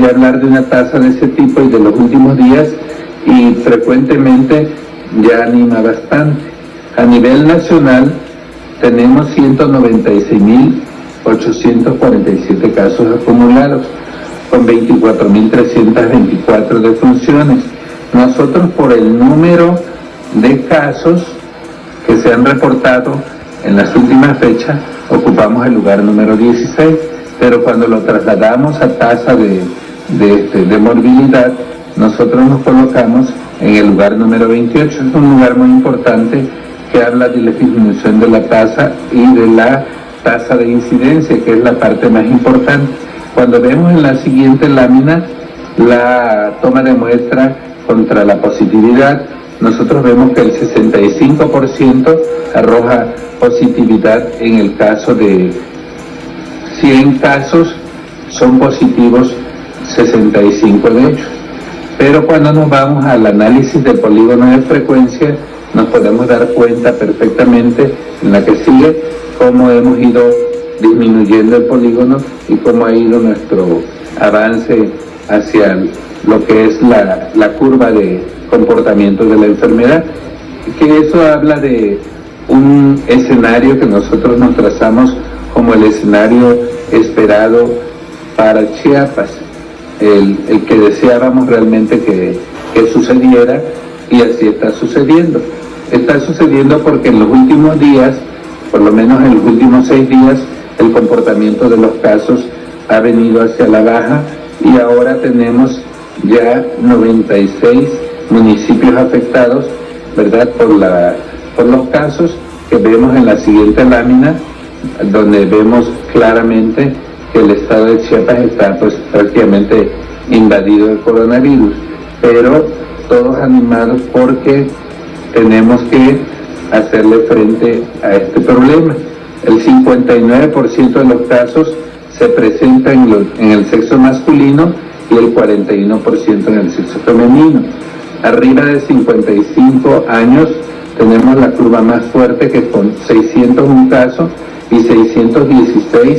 y hablar de una tasa de ese tipo y de los últimos días, y frecuentemente ya anima bastante. A nivel nacional tenemos 196.847 casos acumulados, con 24.324 defunciones. Nosotros, por el número de casos que se han reportado en las últimas fechas, ocupamos el lugar número 16, pero cuando lo trasladamos a tasa de morbilidad, nosotros nos colocamos en el lugar número 28. Es un lugar muy importante que habla de la disminución de la tasa y de la tasa de incidencia, que es la parte más importante. Cuando vemos en la siguiente lámina la toma de muestra contra la positividad, nosotros vemos que el 65% arroja positividad. En el caso de 100 casos son positivos 65 de ellos. Pero cuando nos vamos al análisis del polígono de frecuencia, nos podemos dar cuenta perfectamente en la que sigue cómo hemos ido disminuyendo el polígono y cómo ha ido nuestro avance hacia lo que es la curva de comportamiento de la enfermedad, que eso habla de un escenario que nosotros nos trazamos como el escenario esperado para Chiapas, el que deseábamos realmente que sucediera, y así está sucediendo. Está sucediendo porque en los últimos días, por lo menos en los últimos 6 días, el comportamiento de los casos ha venido hacia la baja, y ahora tenemos ya 96 municipios afectados, ¿verdad?, por los casos que vemos en la siguiente lámina, donde vemos claramente que el estado de Chiapas está pues prácticamente invadido del coronavirus, pero todos animados porque tenemos que hacerle frente a este problema. El 59% de los casos se presenta en el sexo masculino y el 41% en el sexo femenino. Arriba de 55 años tenemos la curva más fuerte, que con 601 casos, y 616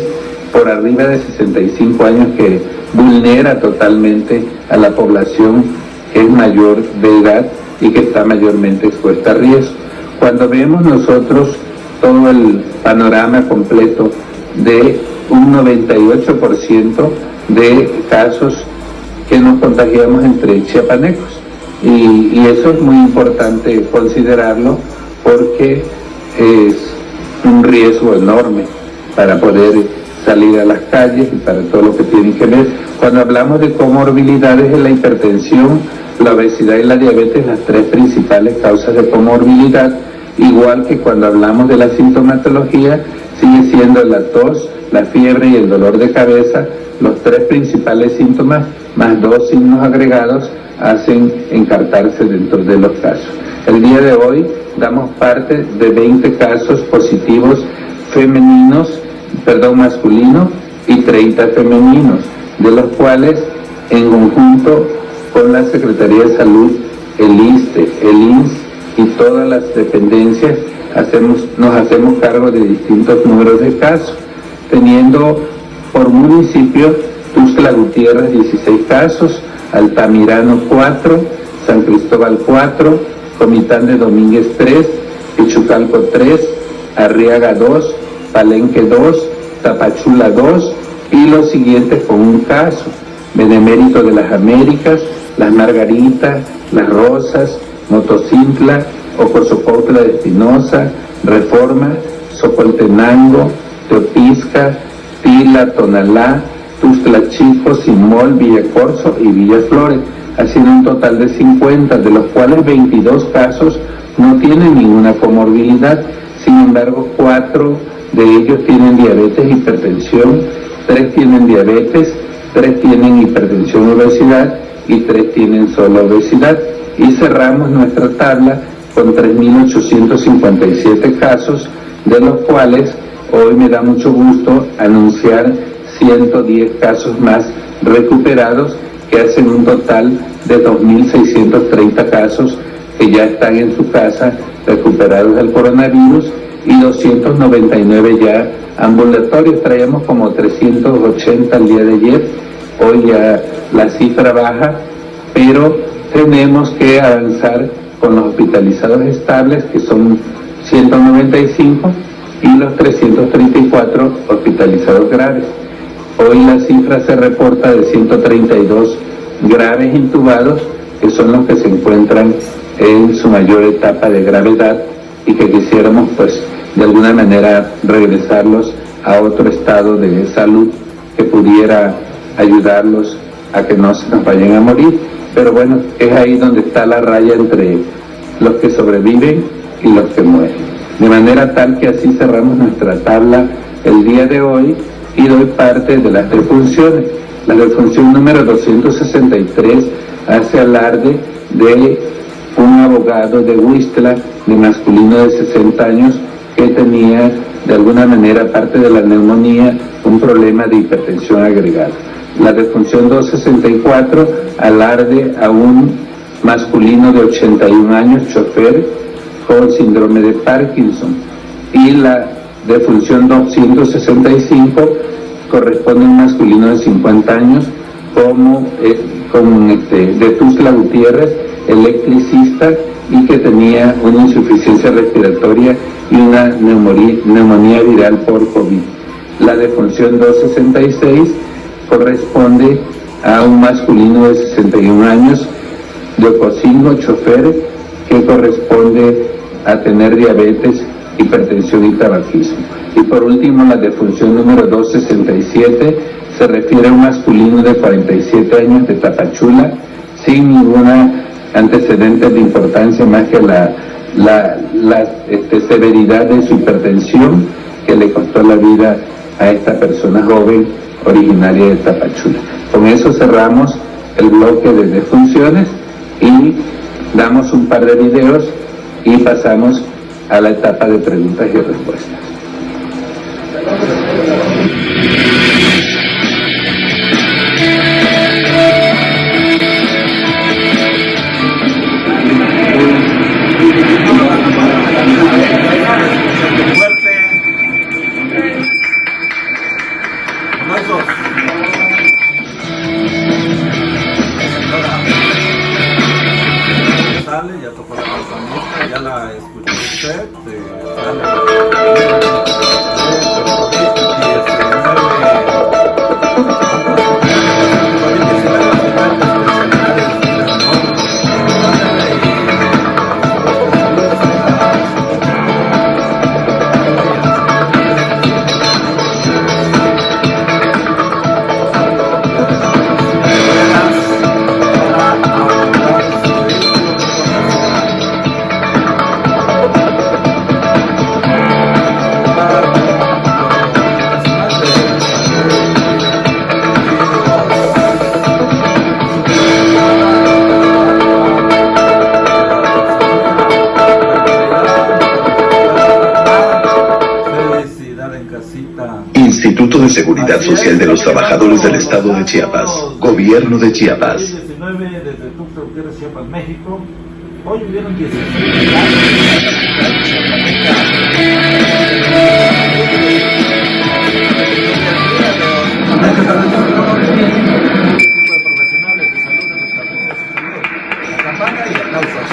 por arriba de 65 años, que vulnera totalmente a la población que es mayor de edad y que está mayormente expuesta a riesgo. Cuando vemos nosotros todo el panorama completo de un 98% de casos que nos contagiamos entre chiapanecos, y eso es muy importante considerarlo porque es un riesgo enorme para poder salir a las calles y para todo lo que tiene que ver. Cuando hablamos de comorbilidades, en la hipertensión, la obesidad y la diabetes, las 3 principales causas de comorbilidad, igual que cuando hablamos de la sintomatología, sigue siendo la tos, la fiebre y el dolor de cabeza, los 3 principales síntomas, más 2 signos agregados, hacen encartarse dentro de los casos. El día de hoy damos parte de 20 casos positivos masculinos y 30 femeninos, de los cuales en conjunto con la Secretaría de Salud, el ISSSTE, el IMSS y todas las dependencias nos hacemos cargo de distintos números de casos, teniendo por municipio Tuxtla Gutiérrez 16 casos, Altamirano 4, San Cristóbal 4, Comitán de Domínguez 3, Pichucalco 3, Arriaga 2, Palenque 2, Tapachula 2, y los siguientes con un caso: Benemérito de las Américas, Las Margaritas, Las Rosas, Motocintla, Ocosopautla de Espinosa, Reforma, Socoltenango, Teopisca, Tila, Tonalá, Tuxtla Chico, Simol, Villa Corzo y Villa Flores, haciendo un total de 50, de los cuales 22 casos no tienen ninguna comorbilidad. Sin embargo, 4 de ellos tienen diabetes, hipertensión, 3 tienen diabetes, 3 tienen hipertensión, obesidad, y 3 tienen solo obesidad. Y cerramos nuestra tabla con 3.857 casos, de los cuales hoy me da mucho gusto anunciar 110 casos más recuperados, que hacen un total de 2.630 casos que ya están en su casa recuperados del coronavirus, y 299 ya ambulatorios. Traíamos como 380 el día de ayer, hoy ya la cifra baja, pero tenemos que avanzar con los hospitalizados estables, que son 195, y los 334 hospitalizados graves. Hoy la cifra se reporta de 132 graves intubados, que son los que se encuentran en su mayor etapa de gravedad y que quisiéramos pues de alguna manera regresarlos a otro estado de salud que pudiera ayudarlos a que no se nos vayan a morir. Pero bueno, es ahí donde está la raya entre los que sobreviven y los que mueren. De manera tal que así cerramos nuestra tabla el día de hoy y doy parte de las defunciones. La defunción número 263 hace alarde de un abogado de Huixtla, de masculino de 60 años, que tenía de alguna manera, aparte de la neumonía, un problema de hipertensión agregada. La defunción 264 alarde a un masculino de 81 años, chofer, con síndrome de Parkinson. Y la defunción 265 corresponde a un masculino de 50 años de Tuzla Gutiérrez, electricista, y que tenía una insuficiencia respiratoria y una neumonía viral por COVID. La defunción 266 corresponde a un masculino de 61 años, de Ocosingo, chofer, que corresponde a tener diabetes, hipertensión y tabaquismo. Y por último, la defunción número 267 se refiere a un masculino de 47 años de Tapachula, sin ninguna antecedente de importancia más que la severidad de su hipertensión, que le costó la vida a esta persona joven originaria de Tapachula. Con eso cerramos el bloque de defunciones y damos un par de videos y pasamos a la etapa de preguntas y respuestas. Ya tocó la campanita, ya la escuchó usted, Instituto de Seguridad Social de los Trabajadores del Estado de Chiapas, Gobierno de Chiapas. 19 desde Tuxtla Gutiérrez, Chiapas, México. Hoy vivieron 16 tipo de profesionales de salud de nuestra princesa salud. La campana y aplausos.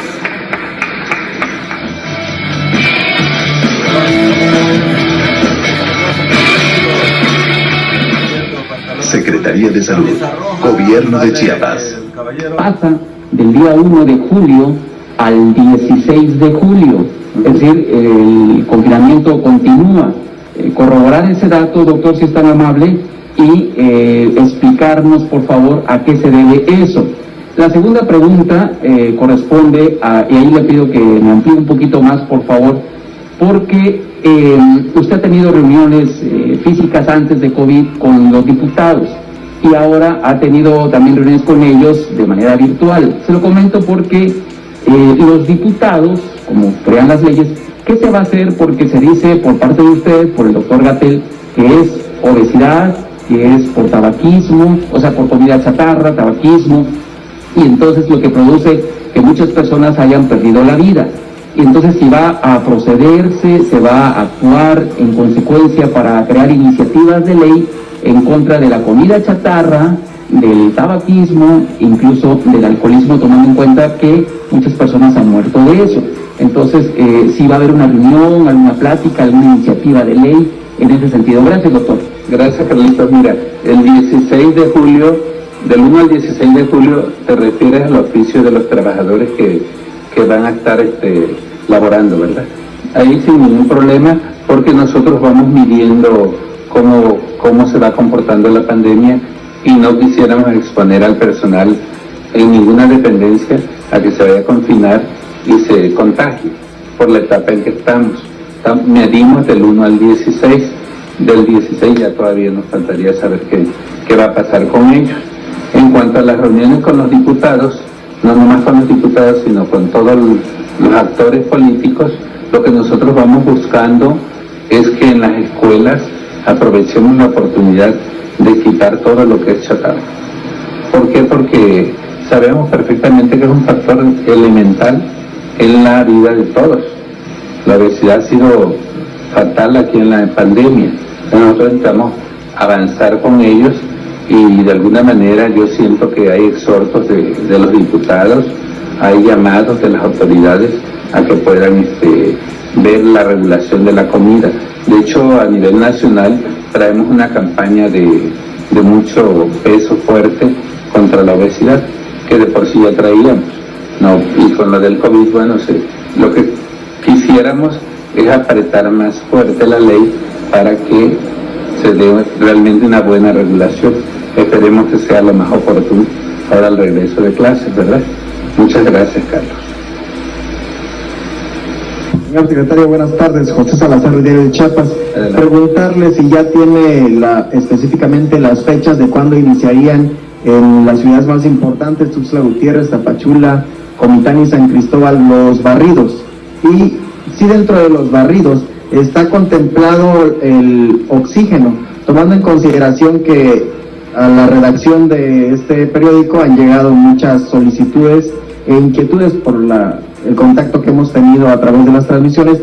Secretaría de Salud, Gobierno de Chiapas. Pasa del día 1 de julio al 16 de julio, es decir, el confinamiento continúa. Corroborar ese dato, doctor, si es tan amable, y explicarnos, por favor, a qué se debe eso. La segunda pregunta corresponde a, y ahí le pido que me amplíe un poquito más, por favor, porque usted ha tenido reuniones físicas antes de COVID con los diputados y ahora ha tenido también reuniones con ellos de manera virtual. Se lo comento porque los diputados, como crean las leyes, ¿qué se va a hacer? Porque se dice por parte de usted, por el doctor Gatell, que es obesidad, que es por tabaquismo, o sea, por comida chatarra, tabaquismo, y entonces lo que produce que muchas personas hayan perdido la vida. Y entonces si va a procederse, se va a actuar en consecuencia para crear iniciativas de ley en contra de la comida chatarra, del tabaquismo, incluso del alcoholismo, tomando en cuenta que muchas personas han muerto de eso. Entonces, si va a haber una reunión, alguna plática, alguna iniciativa de ley en ese sentido. Gracias, doctor. Gracias, Carlitos. Mira, el 16 de julio, del 1 al 16 de julio, te refieres al oficio de los trabajadores que van a estar laborando, ¿verdad? Ahí sin ningún problema, porque nosotros vamos midiendo cómo se va comportando la pandemia y no quisiéramos exponer al personal en ninguna dependencia a que se vaya a confinar y se contagie por la etapa en que estamos. Medimos del 1 al 16, del 16 ya todavía nos faltaría saber qué va a pasar con ellos. En cuanto a las reuniones con los diputados, no nomás con los diputados, sino con todos los actores políticos, lo que nosotros vamos buscando es que en las escuelas aprovechemos la oportunidad de quitar todo lo que es chatarra. ¿Por qué? Porque sabemos perfectamente que es un factor elemental en la vida de todos. La obesidad ha sido fatal aquí en la pandemia. Nosotros necesitamos avanzar con ellos y de alguna manera yo siento que hay exhortos de los diputados, hay llamados de las autoridades a que puedan ver la regulación de la comida. De hecho, a nivel nacional traemos una campaña de mucho peso fuerte contra la obesidad, que de por sí ya traíamos. No, y con lo del COVID, bueno, lo que quisiéramos es apretar más fuerte la ley para que se dé realmente una buena regulación. Esperemos que sea lo más oportuno para el regreso de clases, ¿verdad? Muchas gracias, Carlos. Señor secretario, buenas tardes. José Salazar, del Diario de Chiapas. Adelante. Preguntarle si ya tiene específicamente las fechas de cuándo iniciarían en las ciudades más importantes, Tuxtla Gutiérrez, Tapachula, Comitán y San Cristóbal, los barridos. Y si dentro de los barridos está contemplado el oxígeno, tomando en consideración que a la redacción de este periódico han llegado muchas solicitudes e inquietudes por el contacto que hemos tenido a través de las transmisiones,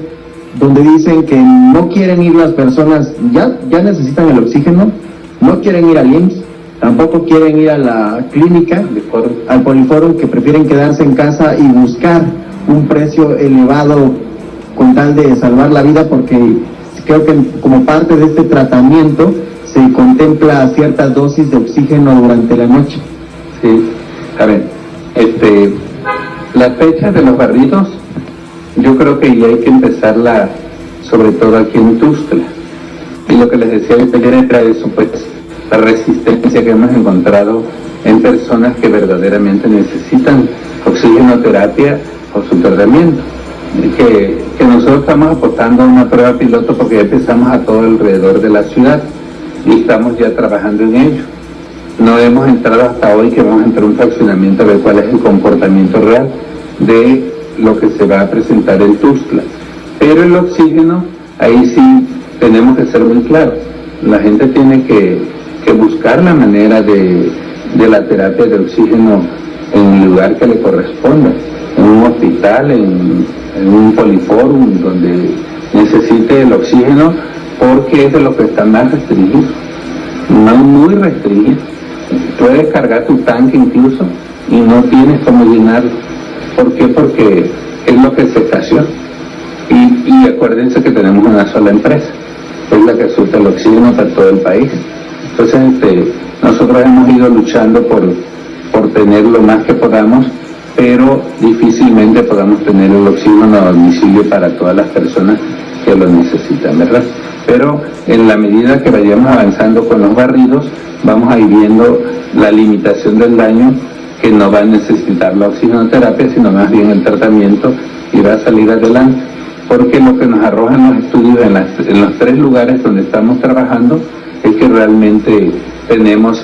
donde dicen que no quieren ir las personas, ya necesitan el oxígeno, no quieren ir al IMSS, tampoco quieren ir a la clínica, al Poliforum, que prefieren quedarse en casa y buscar un precio elevado con tal de salvar la vida, porque creo que como parte de este tratamiento se contempla ciertas dosis de oxígeno durante la noche. Sí, a ver, las fechas de los barridos, yo creo que ya hay que empezarla, sobre todo aquí en Tuxtla. Y lo que les decía era eso, pues, la resistencia que hemos encontrado en personas que verdaderamente necesitan oxigenoterapia o su tratamiento. Que nosotros estamos apostando a una prueba piloto porque ya empezamos a todo alrededor de la ciudad y estamos ya trabajando en ello. No hemos entrado hasta hoy, que vamos a entrar a un fraccionamiento a ver cuál es el comportamiento real de lo que se va a presentar en Tuxtla. Pero el oxígeno, ahí sí tenemos que ser muy claros. La gente tiene que buscar la manera de la terapia de oxígeno en el lugar que le corresponda, en un hospital, en un poliforum, donde necesite el oxígeno, porque es de lo que está más restringido, no muy restringido. Puedes cargar tu tanque incluso y no tienes cómo llenarlo. ¿Por qué? Porque es lo que se estaciona. Y acuérdense que tenemos una sola empresa, es la que surte el oxígeno para todo el país. Entonces nosotros hemos ido luchando por tener lo más que podamos, pero difícilmente podamos tener el oxígeno a domicilio para todas las personas que lo necesitan, ¿verdad? Pero en la medida que vayamos avanzando con los barridos, vamos a ir viendo la limitación del daño, que no va a necesitar la oxigenoterapia, sino más bien el tratamiento, y va a salir adelante. Porque lo que nos arrojan los estudios en los 3 lugares donde estamos trabajando es que realmente tenemos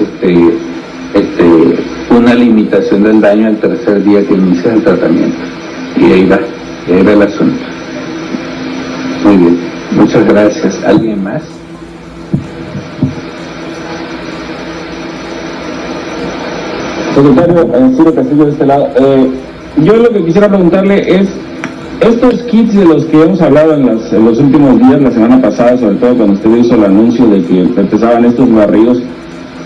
una limitación del daño al tercer día que inicia el tratamiento. Y ahí va el asunto. Muy bien, muchas gracias. ¿Alguien más? Secretario, Ciro Castillo de este lado. Yo lo que quisiera preguntarle es, estos kits de los que hemos hablado en los últimos días, la semana pasada, sobre todo cuando usted hizo el anuncio de que empezaban estos barridos,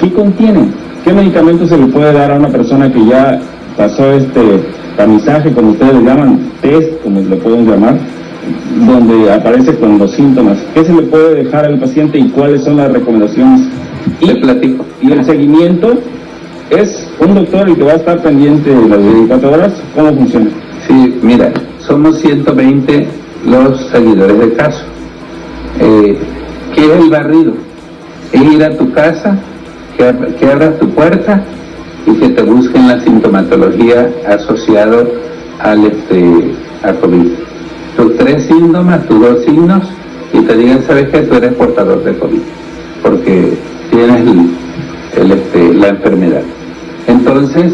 ¿qué contienen? ¿qué medicamento se le puede dar a una persona que ya pasó este tamizaje, como ustedes le llaman, test, como le podemos llamar, donde aparece con los síntomas? ¿Qué se le puede dejar al paciente y cuáles son las recomendaciones? Te platico. Y el seguimiento, ¿es un doctor el que va a estar pendiente de las 24 horas? ¿Cómo funciona? Sí, mira, somos 120 los seguidores del caso. ¿Qué es el barrido? Es ir a tu casa, que abras tu puerta y que te busquen la sintomatología asociada a COVID. Tus 3 síntomas, tus 2 signos, y te digan, ¿sabes qué? Tú eres portador de COVID, porque tienes la enfermedad. Entonces,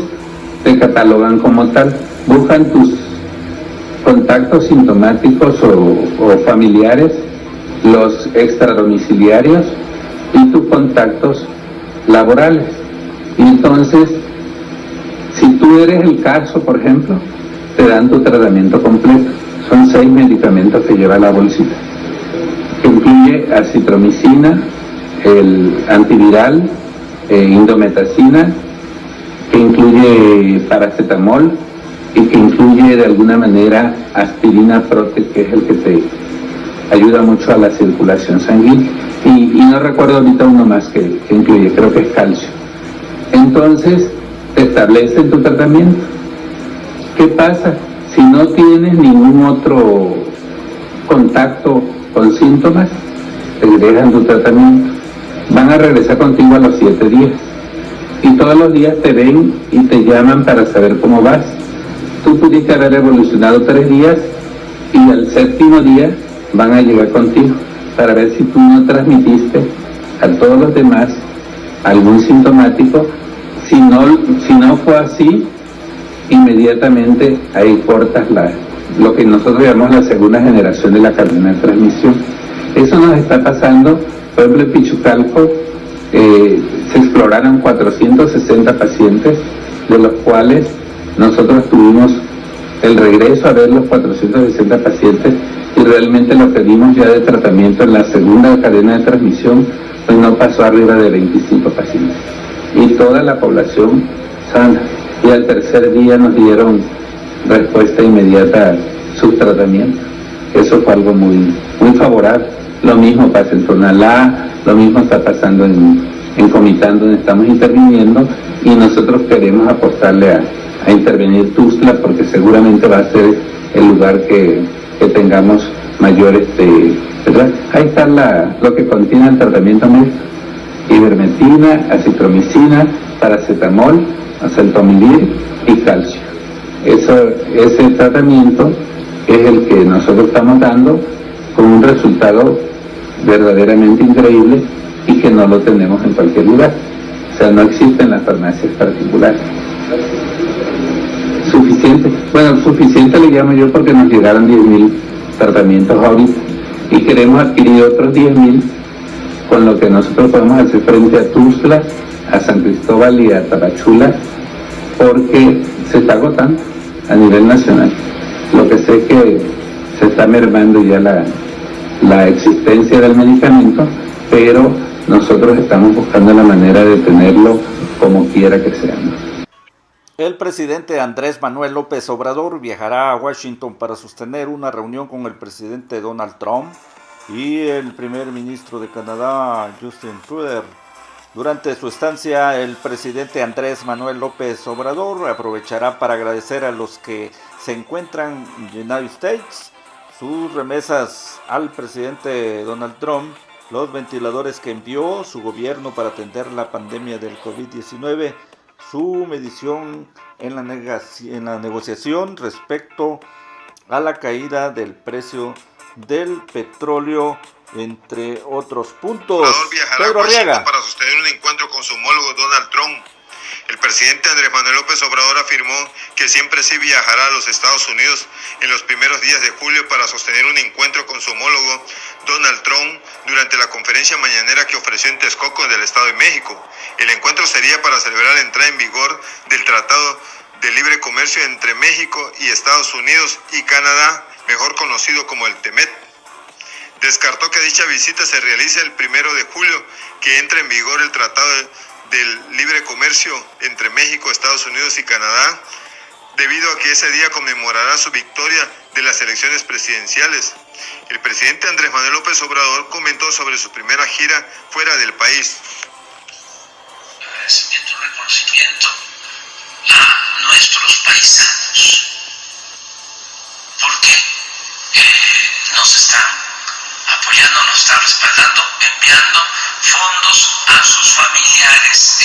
te catalogan como tal, buscan tus contactos sintomáticos o familiares, los extradomiciliarios y tus contactos laborales. Y entonces, si tú eres el caso, por ejemplo, te dan tu tratamiento completo. Son 6 medicamentos que lleva la bolsita, que incluye acitromicina, el antiviral, indometacina, que incluye paracetamol y que incluye de alguna manera aspirina prote, que es el que te ayuda mucho a la circulación sanguínea. Y no recuerdo ahorita uno más que incluye, creo que es calcio. Entonces, te establecen tu tratamiento. ¿Qué pasa? Si no tienes ningún otro contacto con síntomas, te dejan tu tratamiento. Van a regresar contigo a los 7 días. Y todos los días te ven y te llaman para saber cómo vas. Tú pudiste haber evolucionado 3 días y al 7º día van a llegar contigo para ver si tú no transmitiste a todos los demás algún sintomático. Si no fue así, inmediatamente ahí cortas lo que nosotros llamamos la segunda generación de la cadena de transmisión. Eso nos está pasando, por ejemplo, en Pichucalco se exploraron 460 pacientes, de los cuales nosotros tuvimos el regreso a ver los 460 pacientes y realmente lo que dimos ya de tratamiento en la segunda cadena de transmisión pues no pasó arriba de 25 pacientes. Y toda la población sana. Y al 3er día nos dieron respuesta inmediata a sus tratamientos. Eso fue algo muy favorable. Lo mismo pasa en Tonalá, lo mismo está pasando en Comitán, donde estamos interviniendo, y nosotros queremos apostarle a intervenir Tuxtla, porque seguramente va a ser el lugar que tengamos mayor, ¿verdad? Ahí está lo que contiene el tratamiento médico: ivermectina, acitromicina, paracetamol, oseltamivir y calcio. Ese tratamiento es el que nosotros estamos dando con un resultado verdaderamente increíble y que no lo tenemos en cualquier lugar. O sea, no existe en las farmacias particulares. Suficiente le llamo yo porque nos llegaron 10.000 tratamientos ahorita y queremos adquirir otros 10.000, con lo que nosotros podemos hacer frente a Tuxtla, a San Cristóbal y a Tapachula, porque se está agotando a nivel nacional. Lo que sé que se está mermando ya la existencia del medicamento, pero nosotros estamos buscando la manera de tenerlo como quiera que sea. El presidente Andrés Manuel López Obrador viajará a Washington para sostener una reunión con el presidente Donald Trump y el primer ministro de Canadá, Justin Trudeau. Durante su estancia, el presidente Andrés Manuel López Obrador aprovechará para agradecer a los que se encuentran en United States sus remesas al presidente Donald Trump, los ventiladores que envió su gobierno para atender la pandemia del COVID-19, su medición en la negociación respecto a la caída del precio del petróleo, entre otros puntos. Pedro Arriaga para sostener un encuentro con su homólogo Donald Trump. El presidente Andrés Manuel López Obrador afirmó que siempre sí viajará a los Estados Unidos en los primeros días de julio para sostener un encuentro con su homólogo Donald Trump durante la conferencia mañanera que ofreció en Texcoco, del Estado de México. El encuentro sería para celebrar la entrada en vigor del Tratado de Libre Comercio entre México y Estados Unidos y Canadá, mejor conocido como el TEMEC. Descartó que dicha visita se realice el 1 de julio, que entra en vigor el Tratado del libre comercio entre México, Estados Unidos y Canadá, debido a que ese día conmemorará su victoria de las elecciones presidenciales. El presidente Andrés Manuel López Obrador comentó sobre su primera gira fuera del país. Agradecimiento y reconocimiento a nuestros paisanos, porque nos están apoyando, nos están respaldando, enviando fondos a sus familiares.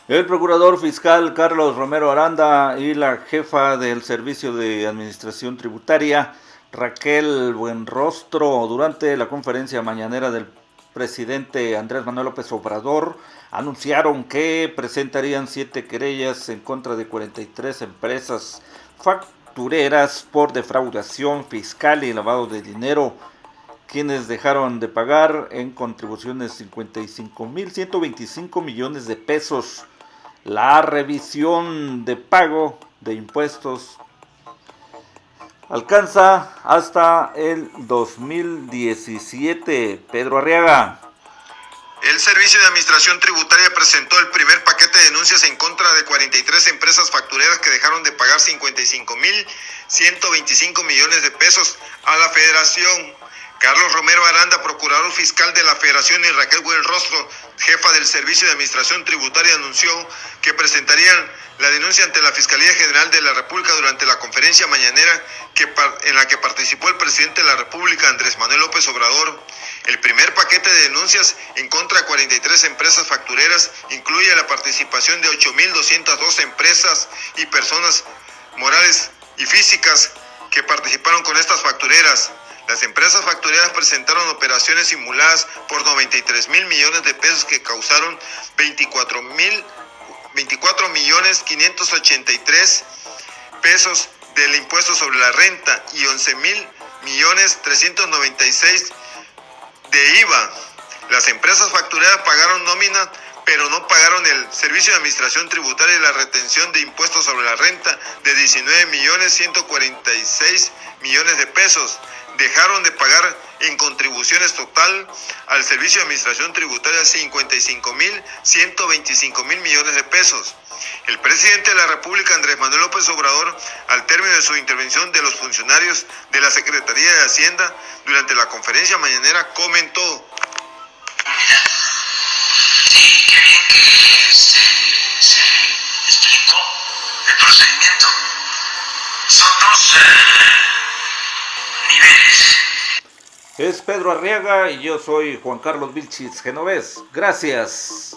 El procurador fiscal Carlos Romero Aranda y la jefa del Servicio de Administración Tributaria, Raquel Buenrostro, durante la conferencia mañanera del presidente Andrés Manuel López Obrador, anunciaron que presentarían 7 querellas en contra de 43 empresas factureras por defraudación fiscal y lavado de dinero, quienes dejaron de pagar en contribuciones 55.125 millones de pesos. La revisión de pago de impuestos alcanza hasta el 2017. Pedro Arriaga. El Servicio de Administración Tributaria presentó el primer paquete de denuncias en contra de 43 empresas factureras que dejaron de pagar 55.125 millones de pesos a la Federación. Carlos Romero Aranda, procurador fiscal de la Federación, y Raquel Buenrostro, jefa del Servicio de Administración Tributaria, anunció que presentarían la denuncia ante la Fiscalía General de la República durante la conferencia mañanera en la que participó el presidente de la República, Andrés Manuel López Obrador. El primer paquete de denuncias en contra de 43 empresas factureras incluye la participación de 8.202 empresas y personas morales y físicas que participaron con estas factureras. Las empresas factureras presentaron operaciones simuladas por 93.000 millones de pesos que causaron 24.583 pesos del impuesto sobre la renta y 11.396 de IVA. Las empresas factureras pagaron nómina, pero no pagaron el Servicio de Administración Tributaria y la retención de impuestos sobre la renta de 19.146 millones de pesos. Dejaron de pagar en contribuciones total al Servicio de Administración Tributaria 55.125 millones de pesos. El presidente de la República, Andrés Manuel López Obrador, al término de su intervención de los funcionarios de la Secretaría de Hacienda durante la conferencia mañanera, comentó: Sí, qué bien que se explicó el procedimiento. Son dos niveles. Es Pedro Arriaga y yo soy Juan Carlos Vilchis Genovés. Gracias.